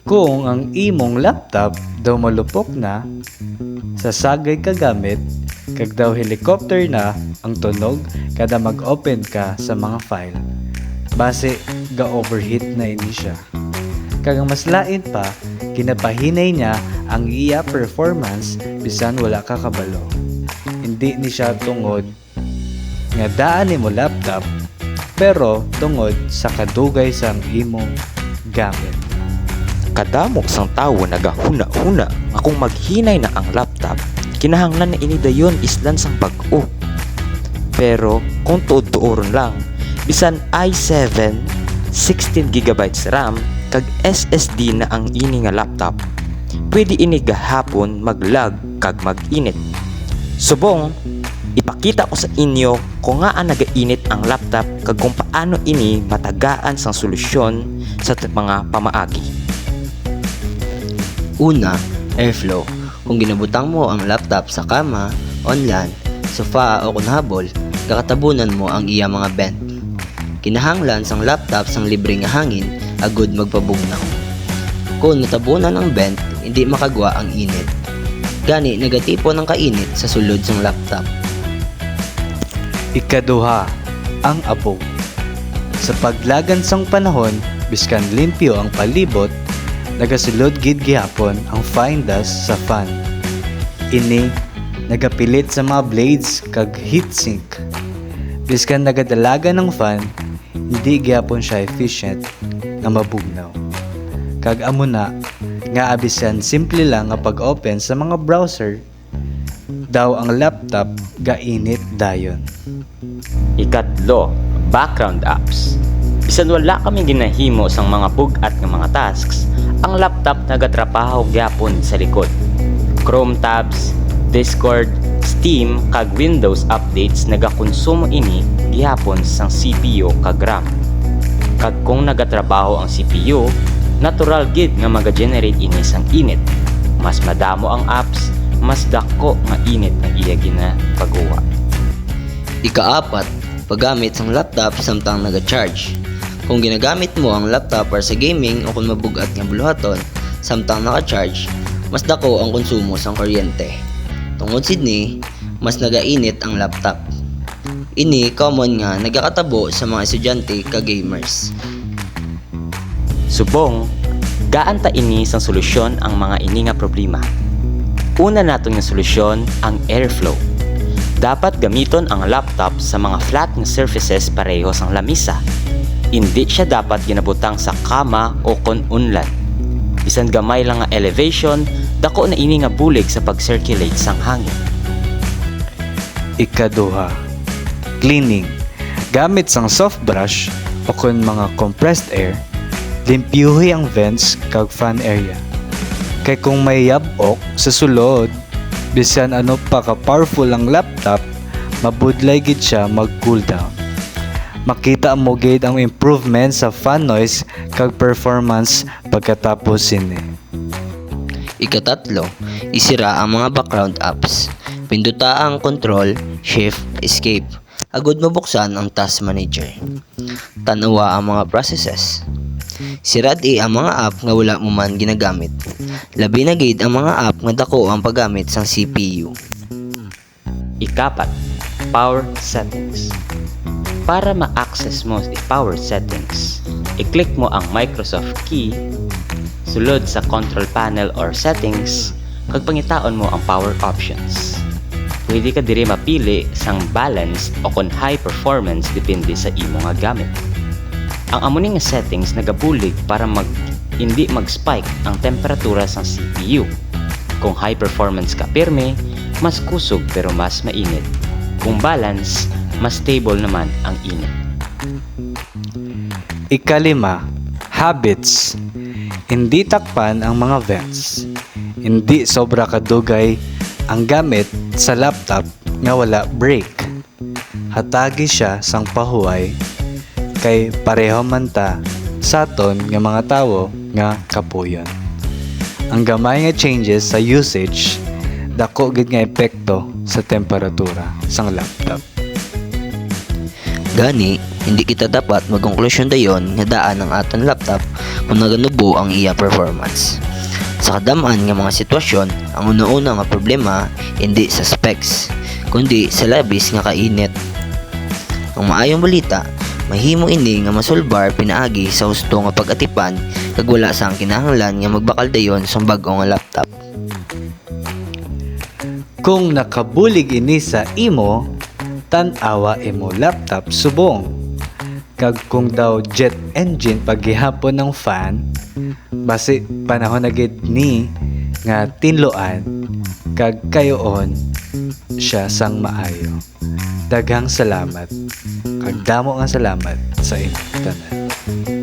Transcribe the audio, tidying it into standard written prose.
Kung ang imong laptop daw malupok na, sasagay ka gamit, kag daw helicopter na ang tunog kada mag-open ka sa mga file. Base ga-overheat na ini siya. Kag ang mas lain pa, kinapahinay niya ang iya performance bisan wala ka kabalo. Hindi ni siya tungod nga daan nimo laptop, pero tungod sa kadugay sa imong gamit. Kadamok sang tawo nagahuna-huna nga kung maghinay na ang laptop, kinahanglan na ini dayon islan sang bag-o. Pero kung tuod-tuoron lang, bisan i7 16GB RAM kag SSD na ang ini nga laptop, pwede ini gahapon mag-lag kag mag-init. Subong, ipakita ko sa inyo kung nga nagainit ang laptop kag kung paano ini matagaan sang solusyon sa mga pamaagi. Una, airflow. Kung ginabutang mo ang laptop sa kama, online, sofa o kunhabol, kakatabunan mo ang iya mga vent. Kinahanglan sang laptop sang libre nga hangin, agud magpabugnaw. Kung natabunan ang vent, hindi makagwa ang init. Gani negatibo ng kainit sa sulod sang laptop. Ikaduha, ang abo. Sa paglagan sang panahon, biskan limpyo ang palibot, nagasulod gid gihapon ang fine dust sa fan. Ini nagapilit sa mga blades kag heatsink. Biskan nagadalagan ng fan, hindi gihapon siya efficient nga mabugnaw. Kag amo na nga abisan simple lang nga pag-open sa mga browser, daw ang laptop gainit dayon. Ikatlo, background apps. Bisan wala kami ginahimo sang mga bugat nga mga tasks, ang laptop nagatrabaho gyapon sa likod. Chrome tabs, Discord, Steam kag Windows updates nagakonsumo ini gihapon sang CPU kag RAM. Kag kung nagatrabaho ang CPU, natural gid nga maga-generate ini sang init. Mas madamo ang apps, mas dako nga init ang iya ginapagawa. Ikaapat, paggamit sang laptop samtang naga-charge. Kung ginagamit mo ang laptop para sa gaming o kung mabugat nga buluhaton samtang naka-charge, mas dako ang konsumo sang kuryente. Tungod sidni, mas nagainit ang laptop. Ini common nga nagakatabo sa mga estudyante ka gamers. Subong, gaan ta ini sang solusyon ang mga ini nga problema. Una naton nga solusyon ang airflow. Dapat gamiton ang laptop sa mga flat nga surfaces pareho sang lamisa. Hindi siya dapat ginabutang sa kama o kon unlan. Bisan gamay lang nga elevation, dako na ini nga bulig sa pag-circulate sang hangin. Ikaduha, cleaning. Gamit sang soft brush o kun mga compressed air, limpyuhi ang vents kag fan area. Kay kung may yabok sa sulod, bisan ano pa ka powerful ang laptop, mabudlay gid siya mag-cool down. Makita mo gid ang improvement sa fan noise kag performance pagkatapos sini. Ikatatlo, isira ang mga background apps. Pinduta ang Control, Shift, Escape. Agud mabuksan ang Task Manager. Tanawa ang mga processes. Sirad ang mga app nga wala mo man ginagamit. Labi na gid ang mga app nga dako ang paggamit sang CPU. Ikapat, power settings. Para ma-access mo ang power settings, i-click mo ang Microsoft key sulod sa control panel or settings kag pangitaon mo ang power options. Pwede ka diri mapili sang balanced o kon high performance depende sa imo nga gamit. Ang amo nga settings nagabulig para hindi mag-spike ang temperatura sang CPU. Kung high performance ka pirme, mas kusog pero mas mainit. Kung balance, mas stable naman ang init. Ikalima, habits. Hindi takpan ang mga vents. Hindi sobra kadugay ang gamit sa laptop nga wala break. Hatagi siya sang pahuway kay pareho man ta saton nga mga tawo nga kapuyon. Ang gamay nga changes sa usage dako gid nga epekto sa temperatura sang laptop. Gani, hindi kita dapat magkonklusyon dayon nga daan ang aton laptop kung naganubo ang iya performance. Sa kadamaan nga mga sitwasyon, ang una-una nga problema hindi sa specs, kundi sa labis nga kainit. Ang maayong balita, mahimo ini nga masolbar pinaagi sa husto nga pag-atipan kag wala sang kinahanglan nga magbakal dayon sa bag-o nga laptop. Kung nakabulig ini sa imo, tan-awa imo laptop subong. Kag kung daw jet engine paghihapon ng fan, basi panahon na gid ni nga tinloan kag kayoon siya sang maayo. Daghang salamat. Kag damo nga salamat sa inyo tanan.